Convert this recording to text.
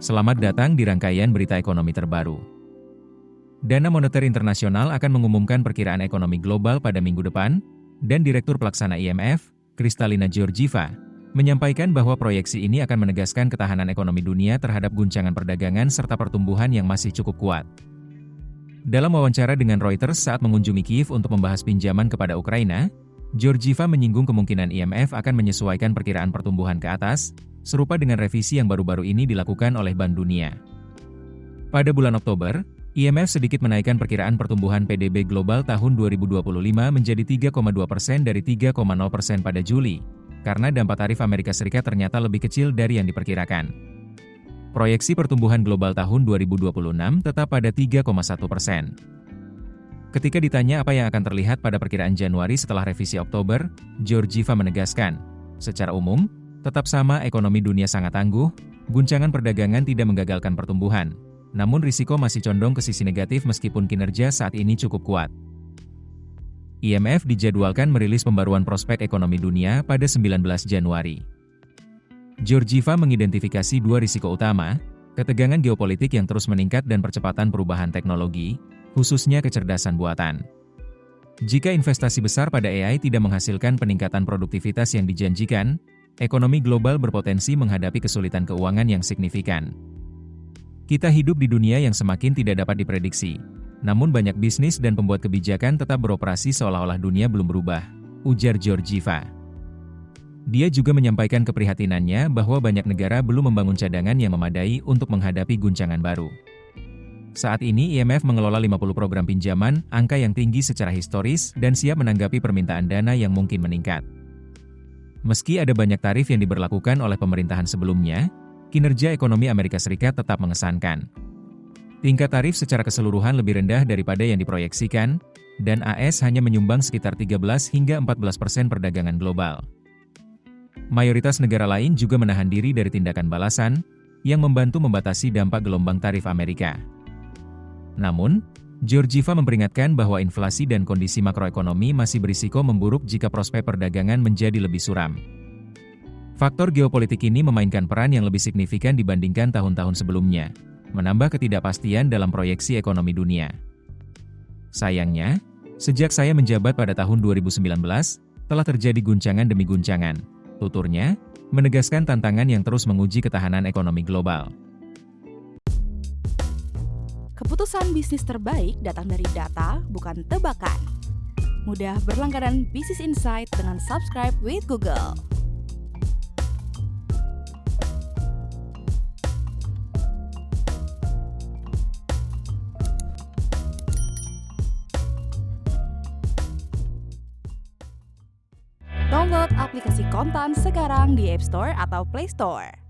Selamat datang di rangkaian berita ekonomi terbaru. Dana Moneter Internasional akan mengumumkan perkiraan ekonomi global pada minggu depan, dan Direktur Pelaksana IMF, Kristalina Georgieva, menyampaikan bahwa proyeksi ini akan menegaskan ketahanan ekonomi dunia terhadap guncangan perdagangan serta pertumbuhan yang masih cukup kuat. Dalam wawancara dengan Reuters saat mengunjungi Kiev untuk membahas pinjaman kepada Ukraina, Georgieva menyinggung kemungkinan IMF akan menyesuaikan perkiraan pertumbuhan ke atas, serupa dengan revisi yang baru-baru ini dilakukan oleh Bank Dunia. Pada bulan Oktober, IMF sedikit menaikkan perkiraan pertumbuhan PDB global tahun 2025 menjadi 3,2% dari 3,0% pada Juli, karena dampak tarif Amerika Serikat ternyata lebih kecil dari yang diperkirakan. Proyeksi pertumbuhan global tahun 2026 tetap pada 3,1%. Ketika ditanya apa yang akan terlihat pada perkiraan Januari setelah revisi Oktober, Georgieva menegaskan, secara umum, tetap sama ekonomi dunia sangat tangguh, guncangan perdagangan tidak menggagalkan pertumbuhan, namun risiko masih condong ke sisi negatif meskipun kinerja saat ini cukup kuat. IMF dijadwalkan merilis pembaruan prospek ekonomi dunia pada 19 Januari. Georgieva mengidentifikasi dua risiko utama, ketegangan geopolitik yang terus meningkat dan percepatan perubahan teknologi, khususnya kecerdasan buatan. Jika investasi besar pada AI tidak menghasilkan peningkatan produktivitas yang dijanjikan, ekonomi global berpotensi menghadapi kesulitan keuangan yang signifikan. Kita hidup di dunia yang semakin tidak dapat diprediksi, namun banyak bisnis dan pembuat kebijakan tetap beroperasi seolah-olah dunia belum berubah, ujar Georgieva. Dia juga menyampaikan keprihatinannya bahwa banyak negara belum membangun cadangan yang memadai untuk menghadapi guncangan baru. Saat ini IMF mengelola 50 program pinjaman, angka yang tinggi secara historis dan siap menanggapi permintaan dana yang mungkin meningkat. Meski ada banyak tarif yang diberlakukan oleh pemerintahan sebelumnya, kinerja ekonomi Amerika Serikat tetap mengesankan. Tingkat tarif secara keseluruhan lebih rendah daripada yang diproyeksikan, dan AS hanya menyumbang sekitar 13 hingga 14% perdagangan global. Mayoritas negara lain juga menahan diri dari tindakan balasan, yang membantu membatasi dampak gelombang tarif Amerika. Namun, Georgieva memperingatkan bahwa inflasi dan kondisi makroekonomi masih berisiko memburuk jika prospek perdagangan menjadi lebih suram. Faktor geopolitik ini memainkan peran yang lebih signifikan dibandingkan tahun-tahun sebelumnya, menambah ketidakpastian dalam proyeksi ekonomi dunia. Sayangnya, sejak saya menjabat pada tahun 2019, telah terjadi guncangan demi guncangan, tuturnya, menegaskan tantangan yang terus menguji ketahanan ekonomi global. Keputusan bisnis terbaik datang dari data, bukan tebakan. Mudah berlangganan Business Insight dengan subscribe with Google. Download aplikasi Kontan sekarang di App Store atau Play Store.